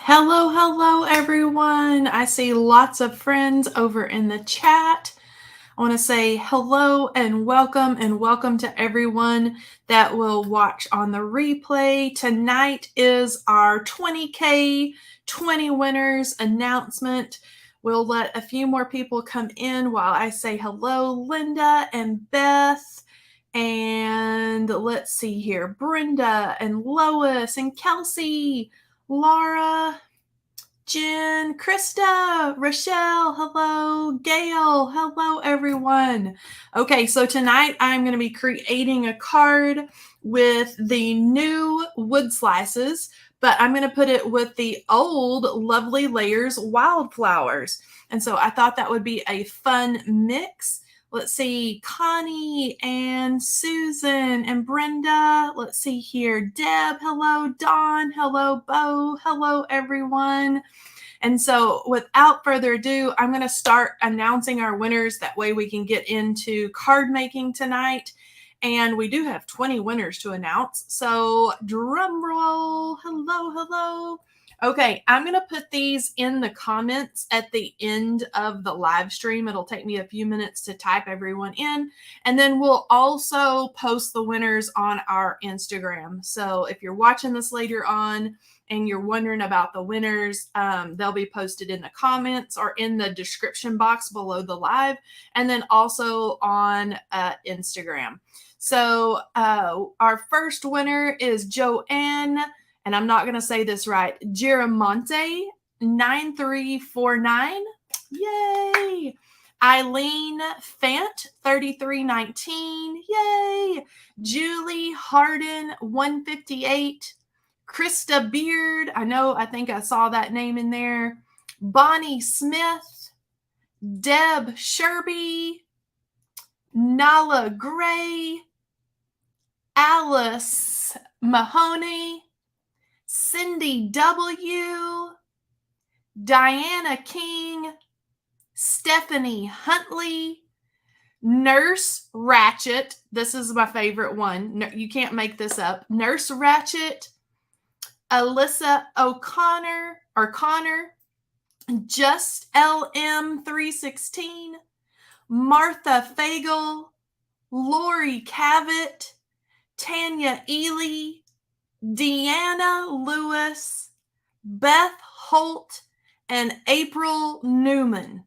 Hello, hello, everyone. I see lots of friends over in the chat. I want to say hello and welcome to everyone that will watch on the replay. Tonight is our 20K 20 winners announcement. We'll let a few more people come in while I say hello, Linda and Beth. And let's see here, Brenda and Lois and Kelsey, Laura, Jen, Krista, Rochelle, hello, Gail, hello, everyone. Okay, so tonight I'm going to be creating a card with the new wood slices, but I'm going to put it with the old Lovely Layers Wildflowers. And so I thought that would be a fun mix. Let's see, Connie and Susan and Brenda. Let's see here, Deb, hello, Dawn, hello, Bo, hello, everyone. And so without further ado, I'm going to start announcing our winners. That way we can get into card making tonight. And we do have 20 winners to announce. So drum roll, hello, hello. Okay, I'm going to put these in the comments at the end of the live stream. It'll take me a few minutes to type everyone in. And then we'll also post the winners on our Instagram. So if you're watching this later on and you're wondering about the winners, they'll be posted in the comments or in the description box below the live. And then also on Instagram. So our first winner is Joanne, and I'm not going to say this right, Giramonte 9349. Yay! Eileen Fant 3319. Yay! Julie Harden 158. Krista Beard, I think I saw that name in there. Bonnie Smith, Deb Sherby, Nala Gray, Alice Mahoney, Cindy W, Diana King, Stephanie Huntley, Nurse Ratchet. This is my favorite one. You can't make this up. Nurse Ratchet, Alyssa O'Connor, Just LM316, Martha Feigel, Lori Cavett, Tanya Ely, Deanna Lewis, Beth Holt, and April Newman.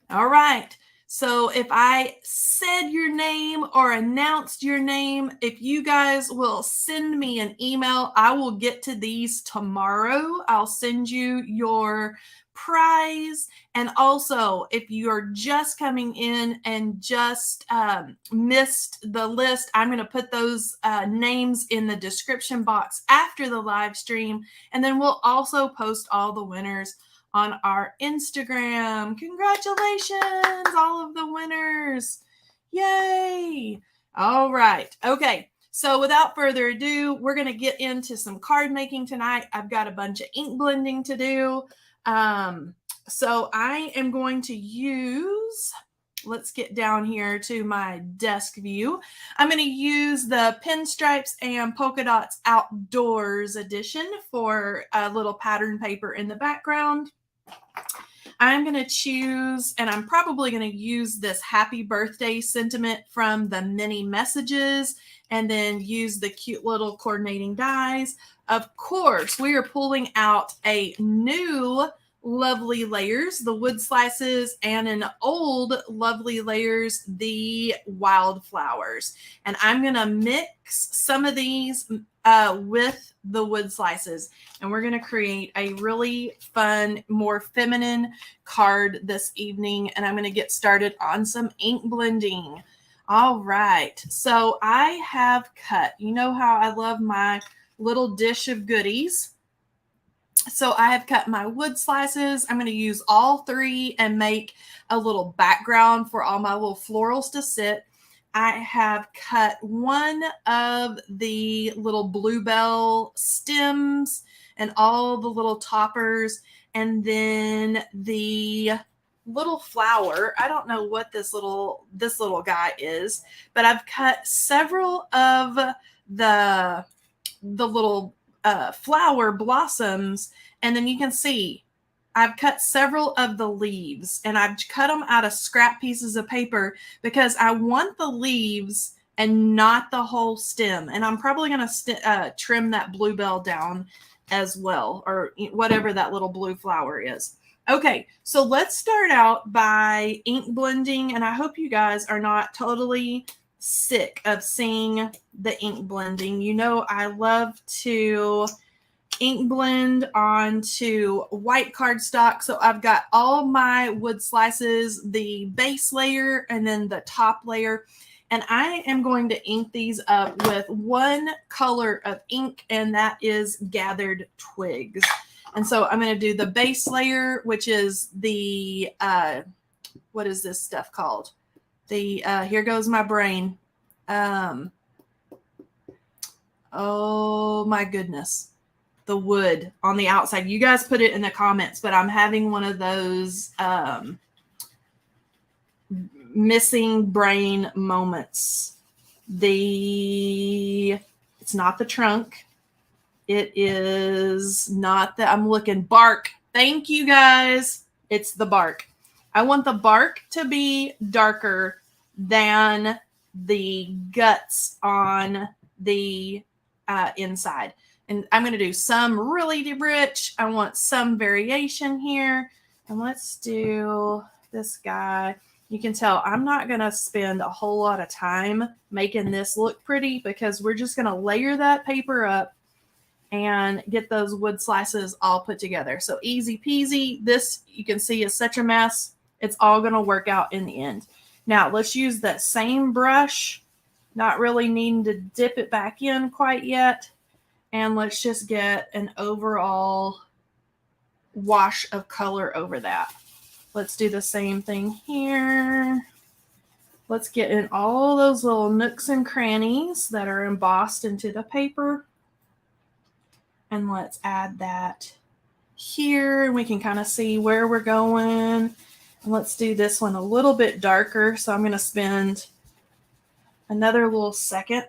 All right. So if I said your name or announced your name, if you guys will send me an email, I will get to these tomorrow. I'll send you your prize. And also, if you're just coming in and just missed the list, I'm going to put those names in the description box after the live stream. And then we'll also post all the winners on our Instagram. Congratulations, all of the winners. Yay. All right. Okay. So without further ado, we're going to get into some card making tonight. I've got a bunch of ink blending to do. So I am going to use, let's get down here to my desk view. I'm going to use the Pinstripes and Polka Dots Outdoors edition for a little pattern paper in the background. I'm going to choose, and I'm probably going to use this happy birthday sentiment from the mini messages and then use the cute little coordinating dies. Of course, we are pulling out a new Lovely Layers, the wood slices, and an old Lovely Layers, the wildflowers. And I'm going to mix some of these with the wood slices. And we're going to create a really fun, more feminine card this evening. And I'm going to get started on some ink blending. All right. So I have cut, you know how I love my little dish of goodies. So I have cut my wood slices. I'm going to use all three and make a little background for all my little florals to sit. I have cut one of the little bluebell stems and all the little toppers, and then the little flower. I don't know what this little guy is, but I've cut several of the little flower blossoms. And then you can see I've cut several of the leaves, and I've cut them out of scrap pieces of paper because I want the leaves and not the whole stem. And I'm probably going to trim that bluebell down as well, or whatever that little blue flower is. Okay, so let's start out by ink blending, and I hope you guys are not totally sick of seeing the ink blending. You know, I love to ink blend onto white cardstock. So I've got all my wood slices, the base layer, and then the top layer. And I am going to ink these up with one color of ink, and that is gathered twigs. And so I'm going to do the base layer, which is the, what is this stuff called? The, here goes my brain. Oh my goodness. The wood on the outside. You guys put it in the comments, but I'm having one of those missing brain moments. It's not the trunk. It is not that I'm looking bark. Thank you guys. It's the bark. I want the bark to be darker than the guts on the inside. And I'm going to do some really rich. I want some variation here. And let's do this guy. You can tell I'm not going to spend a whole lot of time making this look pretty because we're just going to layer that paper up and get those wood slices all put together. So easy peasy. This, you can see, is such a mess. It's all going to work out in the end. Now, let's use that same brush. Not really needing to dip it back in quite yet. And let's just get an overall wash of color over that. Let's do the same thing here. Let's get in all those little nooks and crannies that are embossed into the paper. And let's add that here. And we can kind of see where we're going. And let's do this one a little bit darker. So I'm going to spend another little second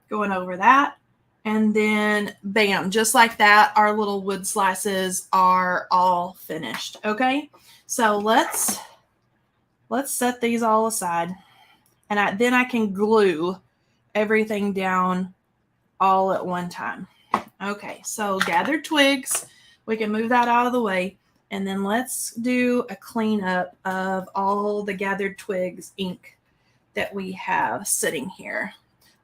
going over that. And then, bam, just like that, our little wood slices are all finished. Okay, so let's set these all aside. And then I can glue everything down all at one time. Okay, so gathered twigs. We can move that out of the way. And then let's do a cleanup of all the gathered twigs ink that we have sitting here.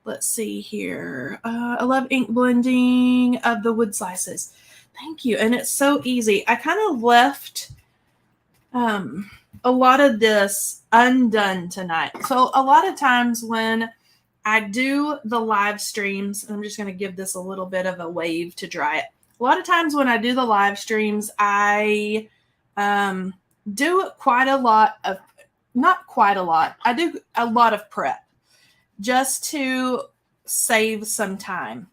Let's see here. I love ink blending of the wood slices. Thank you. And it's so easy. I kind of left a lot of this undone tonight. So a lot of times when I do the live streams, I'm just going to give this a little bit of a wave to dry it. A lot of times when I do the live streams, I do quite a lot of, not quite a lot, I do a lot of prep just to save some time.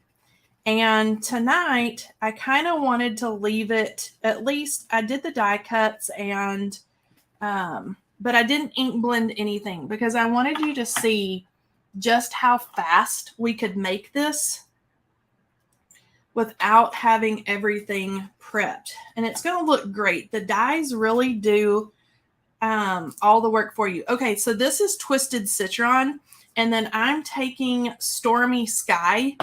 And tonight, I kind of wanted to leave it, at least I did the die cuts and, but I didn't ink blend anything because I wanted you to see just how fast we could make this without having everything prepped. And it's going to look great. The dies really do all the work for you. Okay, so this is Twisted Citron. And then I'm taking Stormy Sky.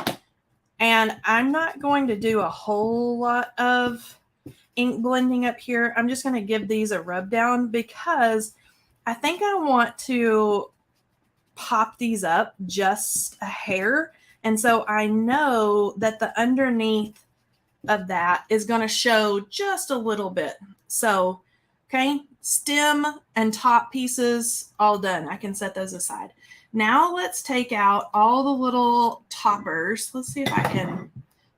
And I'm not going to do a whole lot of ink blending up here. I'm just going to give these a rub down because I think I want to pop these up just a hair. And so I know that the underneath of that is going to show just a little bit. So, okay, stem and top pieces all done. I can set those aside. Now let's take out all the little toppers. Let's see if I can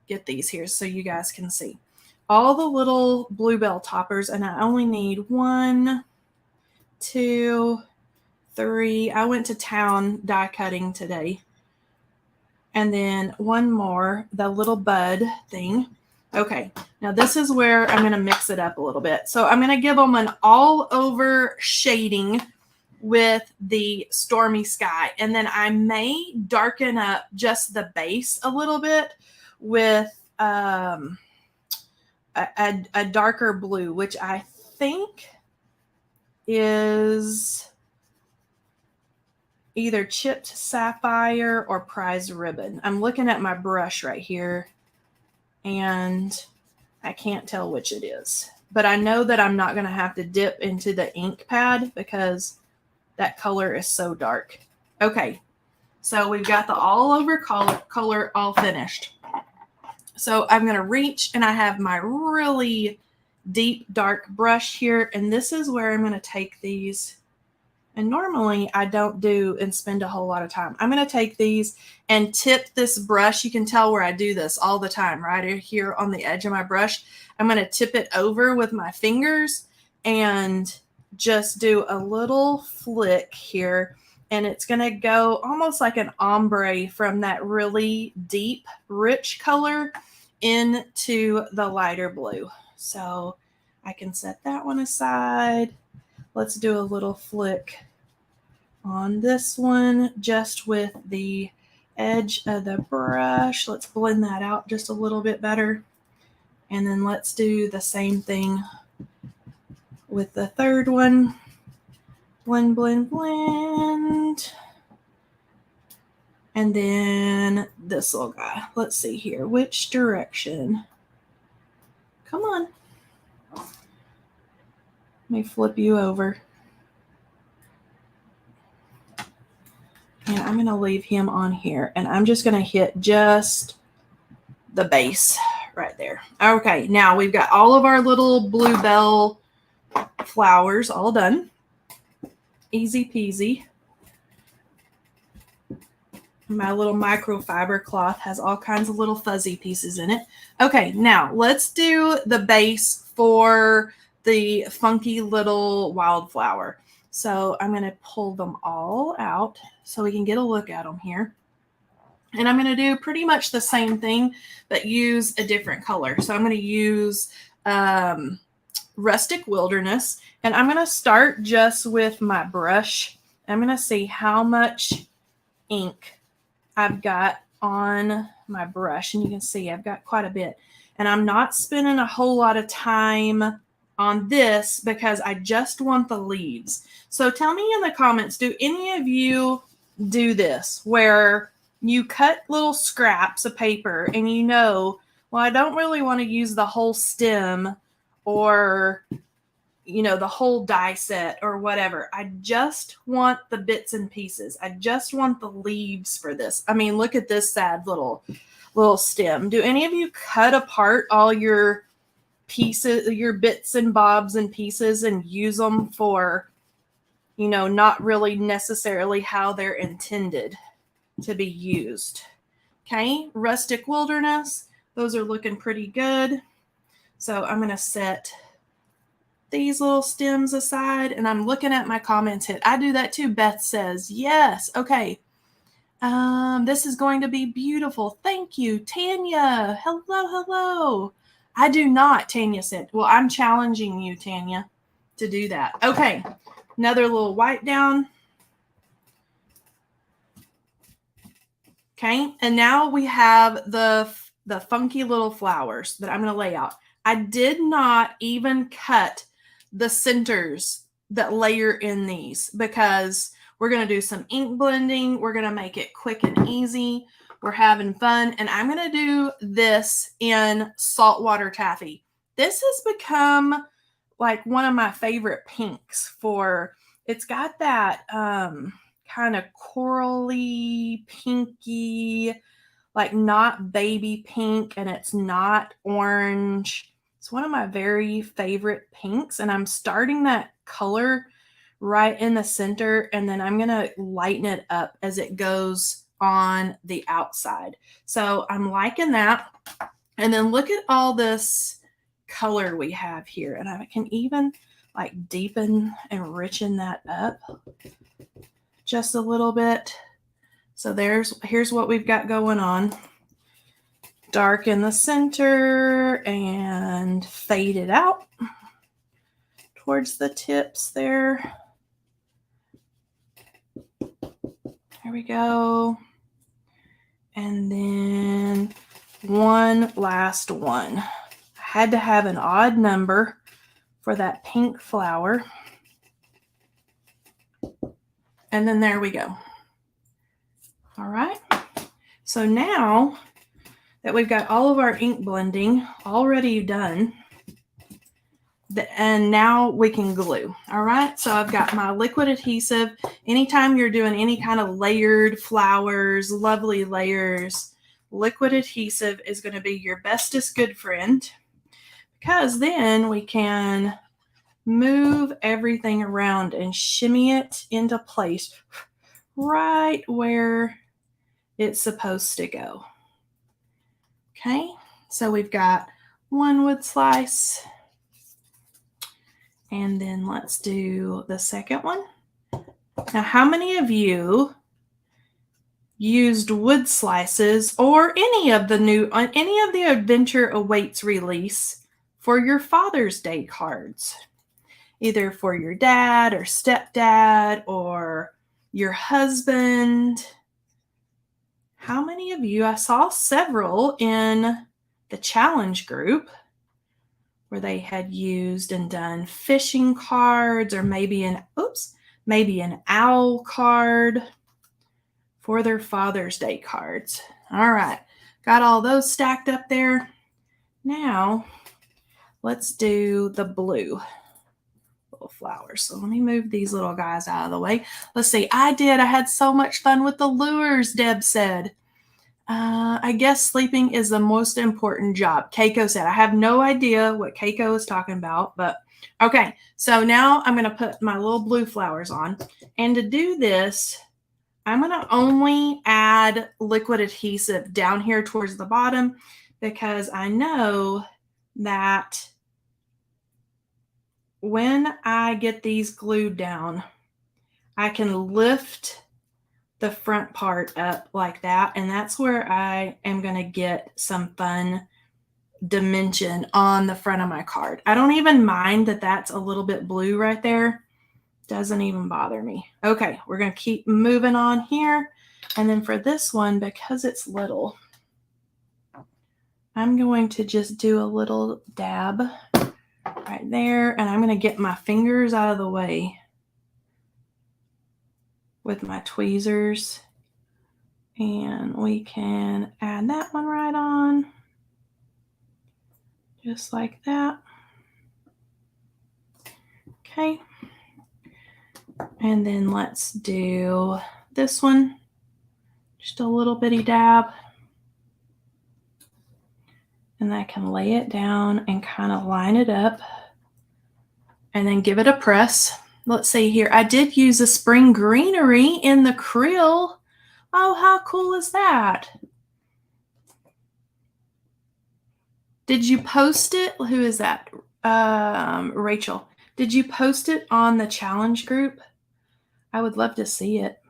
get these here so you guys can see. All the little bluebell toppers, and I only need 1, 2, 3. I went to town die cutting today. And then one more, the little bud thing. Okay, now this is where I'm going to mix it up a little bit. So I'm going to give them an all over shading with the Stormy Sky. And then I may darken up just the base a little bit with a darker blue, which I think is either chipped sapphire or prize ribbon. I'm looking at my brush right here and I can't tell which it is, but I know that I'm not going to have to dip into the ink pad because that color is so dark. Okay, so we've got the all over color all finished. So I'm going to reach, and I have my really deep dark brush here, and this is where I'm going to take these. And normally I don't do and spend a whole lot of time. I'm going to take these and tip this brush. You can tell where I do this all the time, right here on the edge of my brush. I'm going to tip it over with my fingers and just do a little flick here. And it's going to go almost like an ombre from that really deep, rich color into the lighter blue. So I can set that one aside. Let's do a little flick on this one just with the edge of the brush. Let's blend that out just a little bit better. And then let's do the same thing with the third one. Blend, blend, blend. And then this little guy. Let's see here. Which direction? Come on. Let me flip you over. And I'm going to leave him on here. And I'm just going to hit just the base right there. Okay, now we've got all of our little bluebell flowers all done. Easy peasy. My little microfiber cloth has all kinds of little fuzzy pieces in it. Okay, now let's do the base for the funky little wildflower. So I'm going to pull them all out so we can get a look at them here. And I'm going to do pretty much the same thing, but use a different color. So I'm going to use Rustic Wilderness. And I'm going to start just with my brush. I'm going to see how much ink I've got on my brush. And you can see I've got quite a bit. And I'm not spending a whole lot of time on this because I just want the leaves. So tell me in the comments, do any of you do this where you cut little scraps of paper and you know, well, I don't really want to use the whole stem or, you know, the whole die set or whatever. I just want the bits and pieces. I just want the leaves for this. I mean, look at this sad little stem. Do any of you cut apart all your pieces, your bits and bobs and pieces and use them for, you know, not really necessarily how they're intended to be used? Okay, Rustic Wilderness. Those are looking pretty good. So I'm going to set these little stems aside, and I'm looking at my comments hit. I do that too. Beth says, yes. Okay. This is going to be beautiful. Thank you, Tanya. Hello, hello. I do not, Tanya said. Well, I'm challenging you, Tanya, to do that. Okay. Another little white down. Okay. And now we have the funky little flowers that I'm going to lay out. I did not even cut the centers that layer in these because we're going to do some ink blending. We're going to make it quick and easy. We're having fun. And I'm going to do this in saltwater taffy. This has become like one of my favorite pinks for, it's got that kind of corally, pinky, like not baby pink, and it's not orange. It's one of my very favorite pinks, and I'm starting that color right in the center, and then I'm going to lighten it up as it goes on the outside. So I'm liking that. And then look at all this color we have here, and I can even like deepen and richen that up just a little bit. So here's what we've got going on. Dark in the center and fade it out towards the tips there. There we go. And then one last one. I had to have an odd number for that pink flower. And then there we go. All right. So now that we've got all of our ink blending already done, and now we can glue. All right. So I've got my liquid adhesive. Anytime you're doing any kind of layered flowers, lovely layers, liquid adhesive is going to be your bestest good friend, because then we can move everything around and shimmy it into place right where it's supposed to go. Okay, so we've got one wood slice, and then let's do the second one. Now, how many of you used wood slices or any of the Adventure Awaits release for your Father's Day cards? Either for your dad or stepdad or your husband. How many of you? I saw several in the challenge group where they had used and done fishing cards, or maybe an owl card for their Father's Day cards. All right, got all those stacked up there. Now let's do the blue flowers. So let me move these little guys out of the way. Let's see. I had so much fun with the lures, Deb said. I guess sleeping is the most important job. Keiko said. I have no idea what Keiko is talking about, but okay. So now I'm going to put my little blue flowers on. And to do this, I'm going to only add liquid adhesive down here towards the bottom, because I know that when I get these glued down, I can lift the front part up like that, and that's where I am going to get some fun dimension on the front of my card. I don't even mind that that's a little bit blue right there. Doesn't even bother me. Okay, we're going to keep moving on here. And then for this one, because it's little, I'm going to just do a little dab right there, and I'm going to get my fingers out of the way with my tweezers, and we can add that one right on, just like that. Okay, and then let's do this one, just a little bitty dab, and I can lay it down and kind of line it up and then give it a press. Let's see here. I did use a spring greenery in the krill. Oh, how cool is that? Did you post it? Who is that? Rachel. Did you post it on the challenge group? I would love to see it.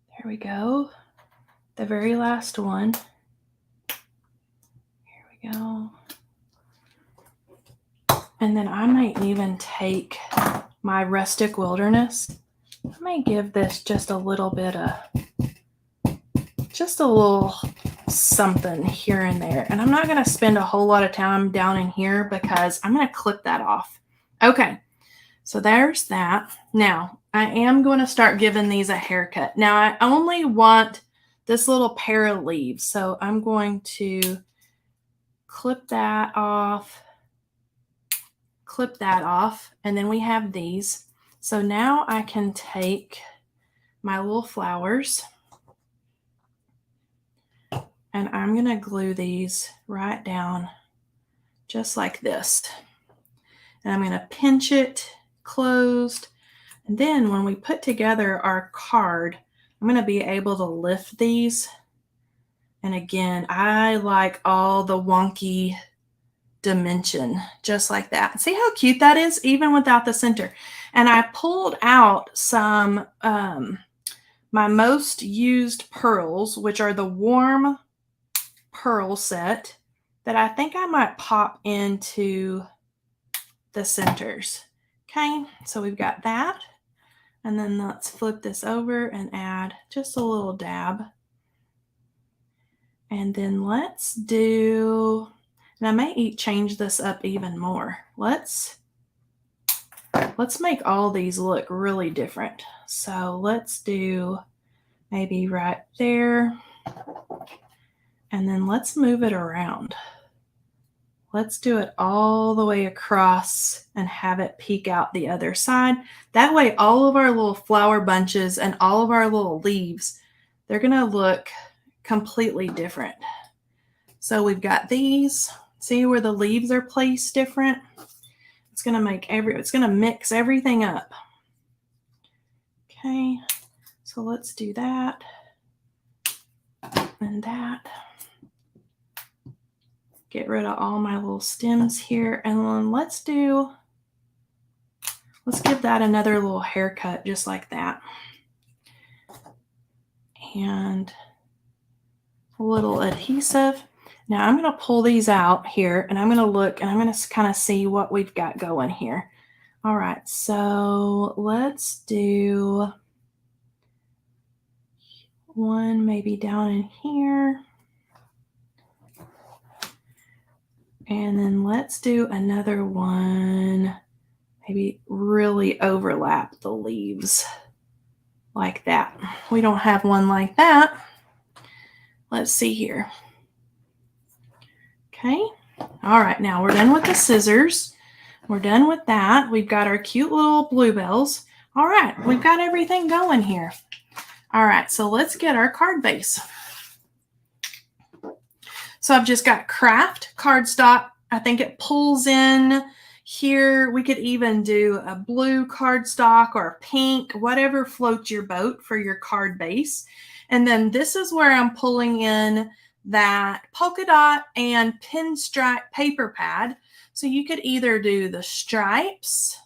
There we go. The very last one. Here we go. And then I might even take my Rustic Wilderness. I may give this just a little bit of, just a little something here and there. And I'm not going to spend a whole lot of time down in here because I'm going to clip that off. Okay, so there's that. Now, I am going to start giving these a haircut. Now, I only want this little pair of leaves, so I'm going to clip that off, and then we have these. So now I can take my little flowers, and I'm going to glue these right down just like this. And I'm going to pinch it closed. And then when we put together our card, I'm going to be able to lift these. And again, I like all the wonky dimension, just like that. See how cute that is, even without the center. And I pulled out some, my most used pearls, which are the warm pearl set, that I think I might pop into the centers. Okay, so we've got that. And then let's flip this over and add just a little dab And then let's do, and I may change this up even more. Let's make all these look really different. So let's do maybe right there. And then let's move it around. Let's do it all the way across and have it peek out the other side. That way all of our little flower bunches and all of our little leaves, they're gonna look completely different. So we've got these. See where the leaves are placed different? It's gonna mix everything up. Okay, so let's do that and that. Get rid of all my little stems here, and then let's give that another little haircut just like that. And a little adhesive. Now I'm going to pull these out here, and I'm going to look, and I'm going to kind of see what we've got going here. All right, so let's do one maybe down in here. And then let's do another one, maybe really overlap the leaves like that. We don't have one like that. Let's see here. Okay. All right, now we're done with the scissors. We're done with that. We've got our cute little bluebells. All right, we've got everything going here. All right, so let's get our card base. So I've just got craft cardstock. I think it pulls in here. We could even do a blue cardstock or a pink, whatever floats your boat for your card base. And then this is where I'm pulling in that polka dot and pinstripe paper pad. So you could either do the stripes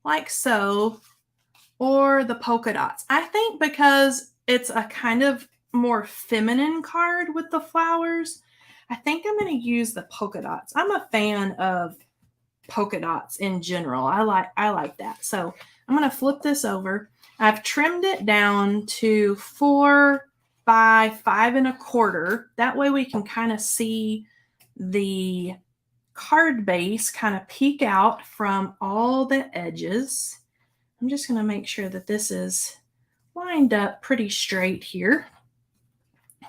like so, or the polka dots. I think because it's a kind of more feminine card with the flowers, I think I'm going to use the polka dots. I'm a fan of polka dots in general. I like that. So I'm going to flip this over. I've trimmed it down to 4 by 5 1/4. That way we can kind of see the card base kind of peek out from all the edges. I'm just going to make sure that this is lined up pretty straight here.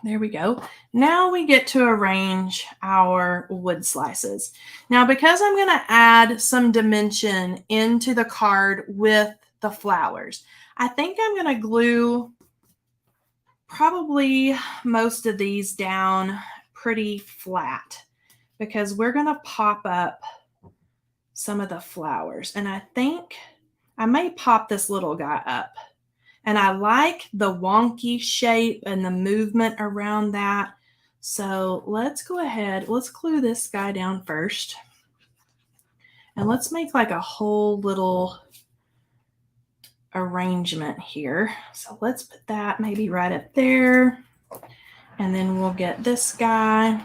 There we go. Now we get to arrange our wood slices. Now, because I'm going to add some dimension into the card with the flowers, I think I'm going to glue probably most of these down pretty flat because we're going to pop up some of the flowers. And I think I may pop this little guy up. And I like the wonky shape and the movement around that. So let's go ahead. Let's glue this guy down first. And let's make like a whole little arrangement here. So let's put that maybe right up there. And then we'll get this guy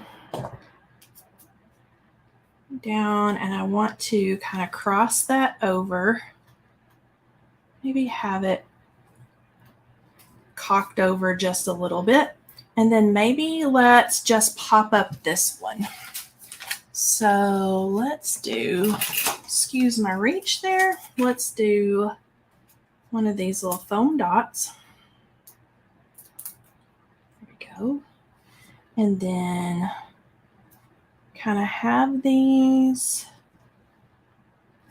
down. And I want to kind of cross that over. Maybe have it cocked over just a little bit. And then maybe let's just pop up this one. So let's do, excuse my reach there. Let's do one of these little foam dots. There we go. And then kind of have these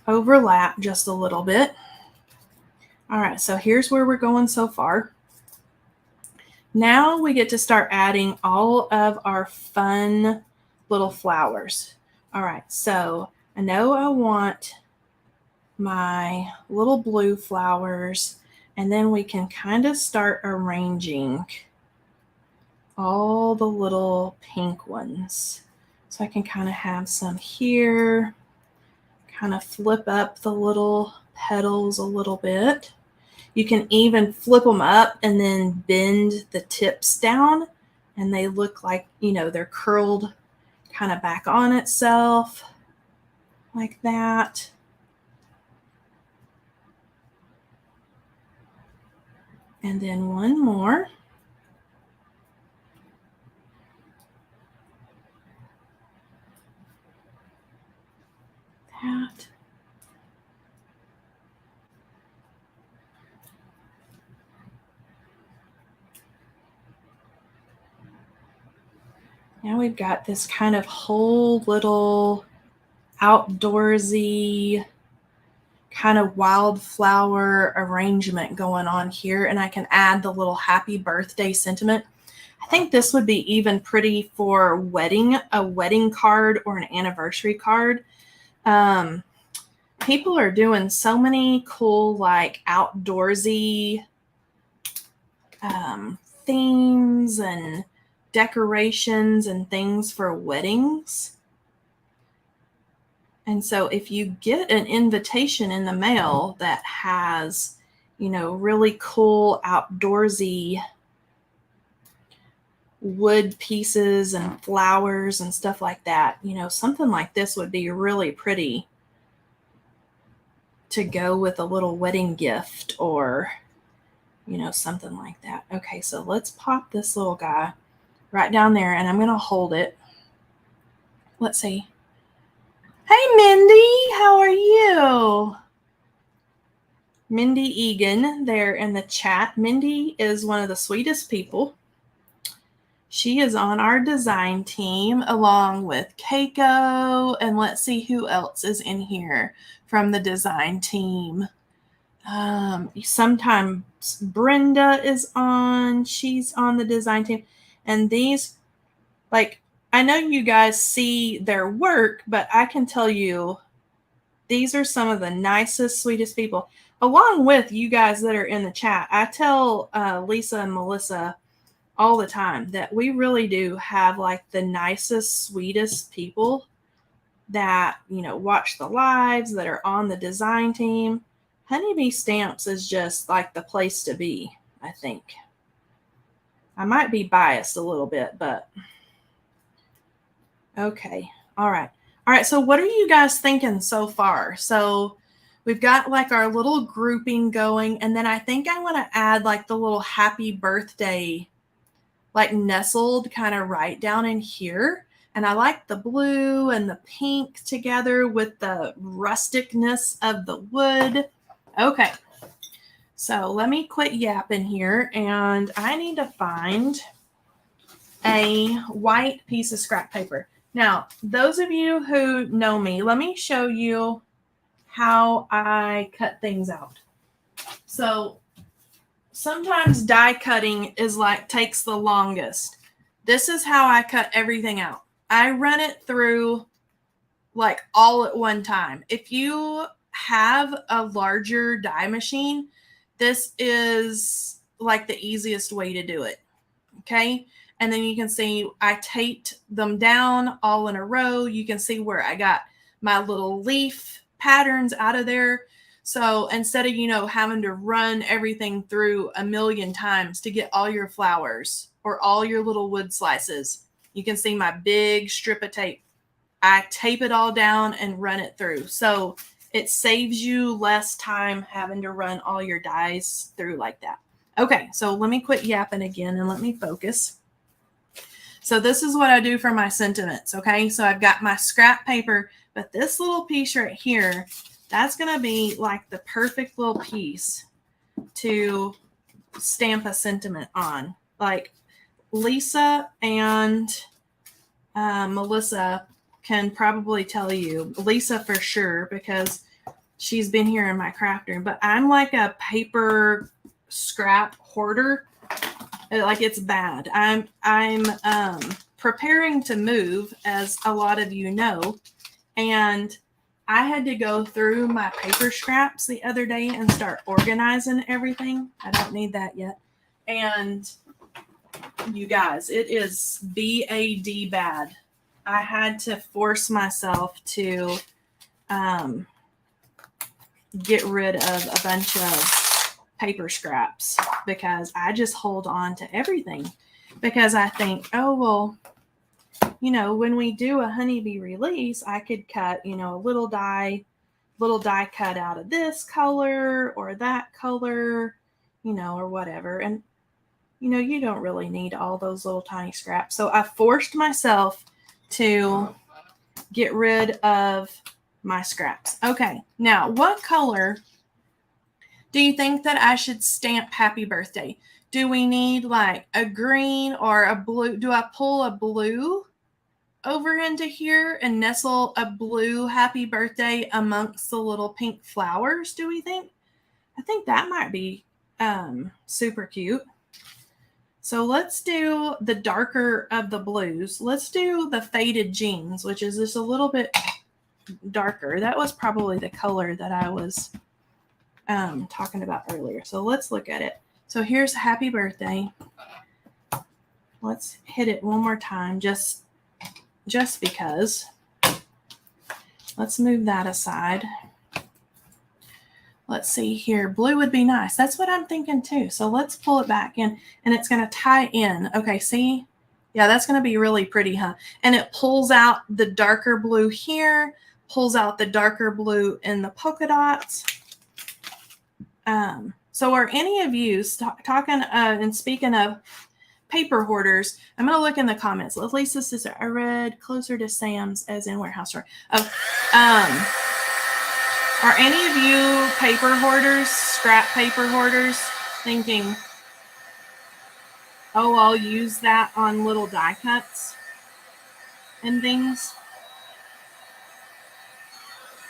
overlap just a little bit. All right, so here's where we're going so far. Now we get to start adding all of our fun little flowers. All right, so I know I want my little blue flowers, and then we can kind of start arranging all the little pink ones. So I can kind of have some here, kind of flip up the little petals a little bit. You can even flip them up and then bend the tips down, and they look like, you know, they're curled kind of back on itself like that. And then one more. that. Now we've got this kind of whole little outdoorsy kind of wildflower arrangement going on here. And I can add the little happy birthday sentiment. I think this would be even pretty for a wedding card or an anniversary card. People are doing so many cool, like outdoorsy themes and decorations and things for weddings. And so if you get an invitation in the mail that has, really cool outdoorsy wood pieces and flowers and stuff like that, something like this would be really pretty to go with a little wedding gift or, something like that. Okay, so let's pop this little guy right down there and I'm going to hold it. Let's see. Hey, Mindy, how are you? Mindy Egan there in the chat. Mindy is one of the sweetest people. She is on our design team along with Keiko. And let's see who else is in here from the design team. Sometimes Brenda is on. She's on the design team. And these, I know you guys see their work, but I can tell you these are some of the nicest, sweetest people. Along with you guys that are in the chat, I tell Lisa and Melissa all the time that we really do have the nicest, sweetest people that, watch the lives, that are on the design team. Honeybee Stamps is just the place to be, I think. I might be biased a little bit, but okay. All right. So what are you guys thinking so far? So we've got our little grouping going, and then I think I want to add the little happy birthday nestled kind of right down in here. And I like the blue and the pink together with the rusticness of the wood. Okay. So let me quit yapping here, and I need to find a white piece of scrap paper. Now, those of you who know me, let me show you how I cut things out. So sometimes die cutting is takes the longest. This is how I cut everything out. I run it through all at one time. If you have a larger die machine, this is the easiest way to do it. Okay. And then you can see I taped them down all in a row. You can see where I got my little leaf patterns out of there. So instead of, having to run everything through a million times to get all your flowers or all your little wood slices, you can see my big strip of tape. I tape it all down and run it through. So it saves you less time having to run all your dies through like that. Okay, so let me quit yapping again and let me focus. So this is what I do for my sentiments, okay? So I've got my scrap paper, but this little piece right here, that's going to be the perfect little piece to stamp a sentiment on. Lisa and Melissa can probably tell you, Lisa for sure, because she's been here in my craft room, but I'm a paper scrap hoarder. It's bad. I'm preparing to move, as a lot of you know, and I had to go through my paper scraps the other day and start organizing everything. I don't need that yet. And you guys, it is bad bad. I had to force myself to get rid of a bunch of paper scraps because I just hold on to everything because I think, oh, well, when we do a honeybee release, I could cut, a little die cut out of this color or that color, or whatever. And, you don't really need all those little tiny scraps. So I forced myself to get rid of my scraps. Okay, now what color do you think that I should stamp happy birthday? Do we need like a green or a blue? Do I pull a blue over into here and nestle a blue happy birthday amongst the little pink flowers, do we think? I think that might be super cute. So let's do the darker of the blues. Let's do the faded jeans, which is just a little bit darker. That was probably the color that I was talking about earlier. So let's look at it. So here's happy birthday. Let's hit it one more time just because. Let's move that aside. Let's see here. Blue would be nice. That's what I'm thinking too. So let's pull it back in and it's going to tie in. Okay, see? Yeah, that's going to be really pretty, huh? And it pulls out the darker blue here, pulls out the darker blue in the polka dots. So are any of you talking and speaking of paper hoarders? I'm going to look in the comments. At least this is I read closer to Sam's as in warehouse store. Oh, are any of you paper hoarders, scrap paper hoarders, thinking, oh, I'll use that on little die cuts and things?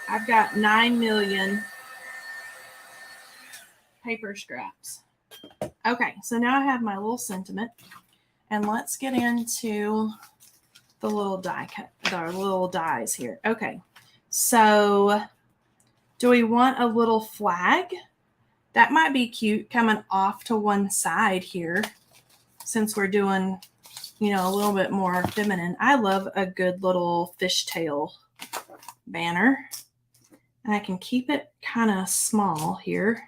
I've got 9 million paper scraps. Okay, so now I have my little sentiment, and let's get into the little die cut, the little dies here. Okay, so do we want a little flag? That might be cute coming off to one side here, since we're doing, you know, a little bit more feminine. I love a good little fishtail banner, and I can keep it kind of small here.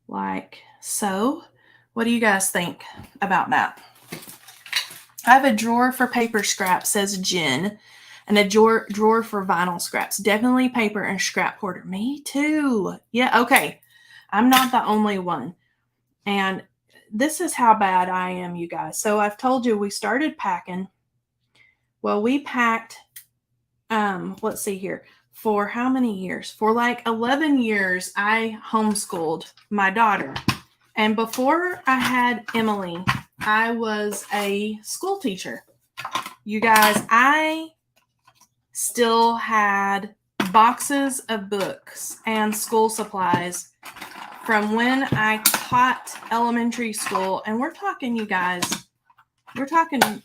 Like so. What do you guys think about that? I have a drawer for paper scraps, says Jen, and a drawer for vinyl scraps. Definitely paper and scrap hoarder. Me too. Yeah, okay. I'm not the only one. And this is how bad I am, you guys. So I've told you we started packing. Well, we packed, let's see here. For how many years? For like 11 years, I homeschooled my daughter. And before I had Emily, I was a school teacher. You guys, I still had boxes of books and school supplies from when I taught elementary school. And we're talking, you guys, we're talking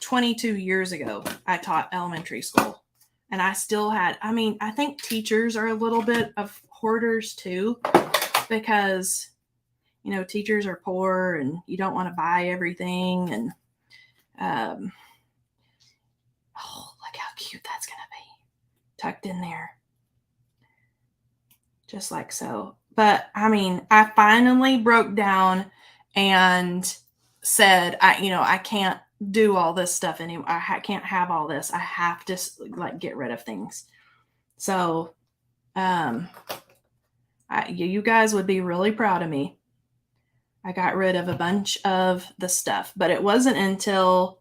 22 years ago, I taught elementary school. And I still had, I mean, I think teachers are a little bit of hoarders too, because, you know, teachers are poor and you don't want to buy everything. And, oh, look how cute that's going to be tucked in there. Just like so. But I mean, I finally broke down and said, I can't do all this stuff anymore. I can't have all this. I have to like get rid of things. So, you guys would be really proud of me. I got rid of a bunch of the stuff, but it wasn't until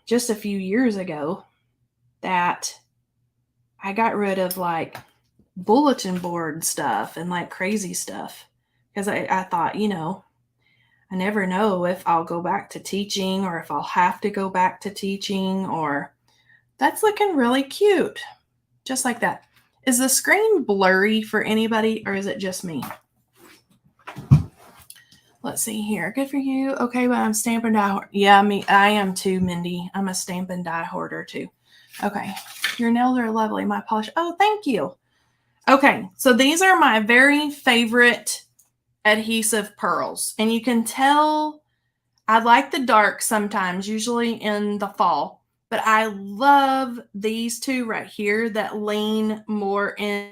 just a few years ago that I got rid of like bulletin board stuff and like crazy stuff, because I thought, I never know if I'll go back to teaching or if I'll have to go back to teaching. Or that's looking really cute. Just like that. Is the screen blurry for anybody, or is it just me? Let's see here. Good for you. Okay, but I'm stamp and die. Yeah, I am too, Mindy. I'm a stamp and die hoarder too. Okay. Your nails are lovely. My polish. Oh, thank you. Okay. So these are my very favorite adhesive pearls. And you can tell I like the dark sometimes, usually in the fall. But I love these two right here that lean more in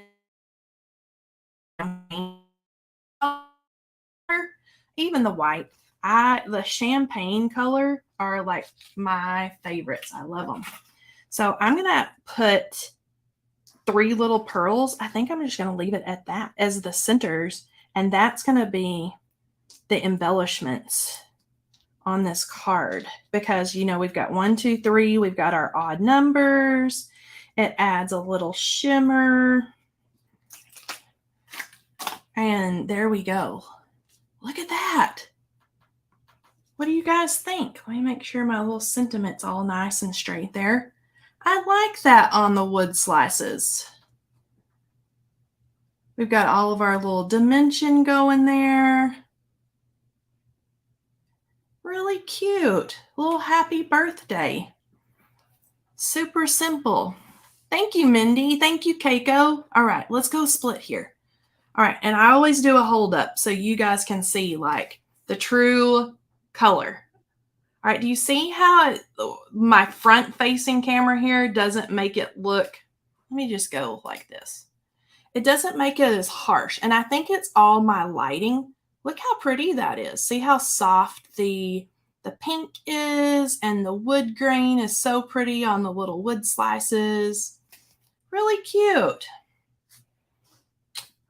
even the white. The champagne color are like my favorites. I love them. So I'm going to put 3 little pearls. I think I'm just going to leave it at that as the centers. And that's going to be the embellishments on this card because, you know, we've got 1, 2, 3. We've got our odd numbers. It adds a little shimmer. And there we go. Look at that. What do you guys think? Let me make sure my little sentiment's all nice and straight there. I like that on the wood slices. We've got all of our little dimension going there. Really cute. Little happy birthday. Super simple. Thank you, Mindy. Thank you, Keiko. All right, let's go split here. All right, and I always do a hold up so you guys can see like the true color. All right, do you see how my front facing camera here doesn't make it look, let me just go like this. It doesn't make it as harsh, and I think it's all my lighting. Look how pretty that is. See how soft the pink is, and the wood grain is so pretty on the little wood slices. Really cute.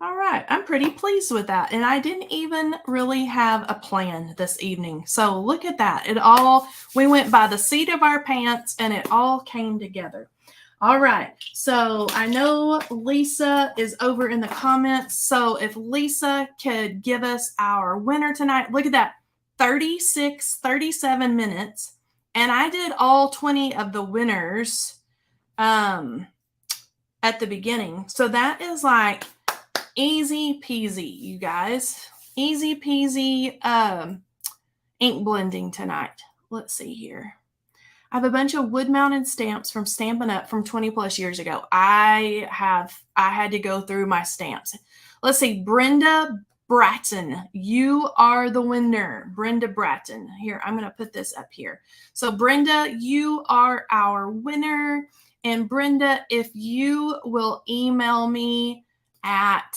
All right, I'm pretty pleased with that. And I didn't even really have a plan this evening. So look at that. We went by the seat of our pants and it all came together. All right, so I know Lisa is over in the comments. So if Lisa could give us our winner tonight, look at that, 37 minutes. And I did all 20 of the winners at the beginning. So that is like easy peasy, you guys. Easy peasy ink blending tonight. Let's see here. I have a bunch of wood-mounted stamps from Stampin' Up! From 20 plus years ago. I had to go through my stamps. Let's see. Brenda Bratton, you are the winner. Brenda Bratton. Here, I'm going to put this up here. So Brenda, you are our winner. And Brenda, if you will email me at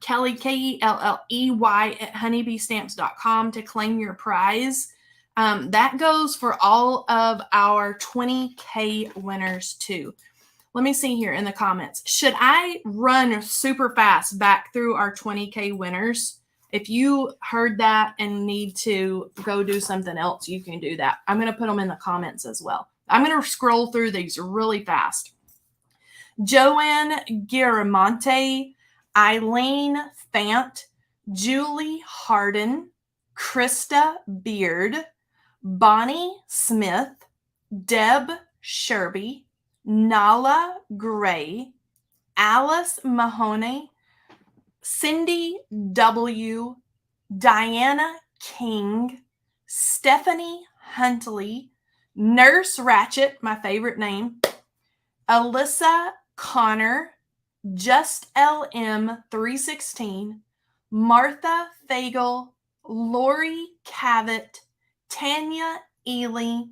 Kelley, Kelley at honeybeestamps.com to claim your prize. That goes for all of our 20K winners too. Let me see here in the comments. Should I run super fast back through our 20K winners? If you heard that and need to go do something else, you can do that. I'm going to put them in the comments as well. I'm going to scroll through these really fast. Joanne Giramonte, Eileen Fant, Julie Harden, Krista Beard, Bonnie Smith, Deb Sherby, Nala Gray, Alice Mahoney, Cindy W., Diana King, Stephanie Huntley, Nurse Ratchet, my favorite name, Alyssa Connor, Just LM316, Martha Feigel, Lori Cavett, Tanya Ely,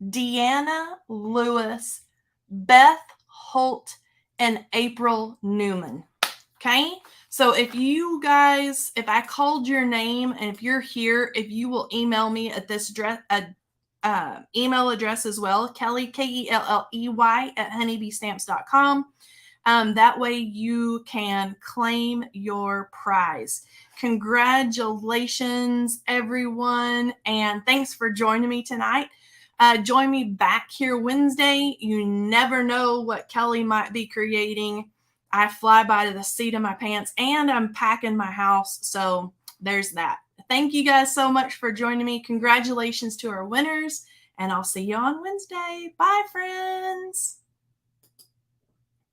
Deanna Lewis, Beth Holt, and April Newman. Okay? So if you guys, if I called your name and if you're here, if you will email me at this email address as well, Kelley, Kelley at honeybeestamps.com. That way you can claim your prize. Congratulations, everyone. And thanks for joining me tonight. Join me back here Wednesday. You never know what Kelley might be creating. I fly by to the seat of my pants and I'm packing my house. So there's that. Thank you guys so much for joining me. Congratulations to our winners. And I'll see you on Wednesday. Bye, friends.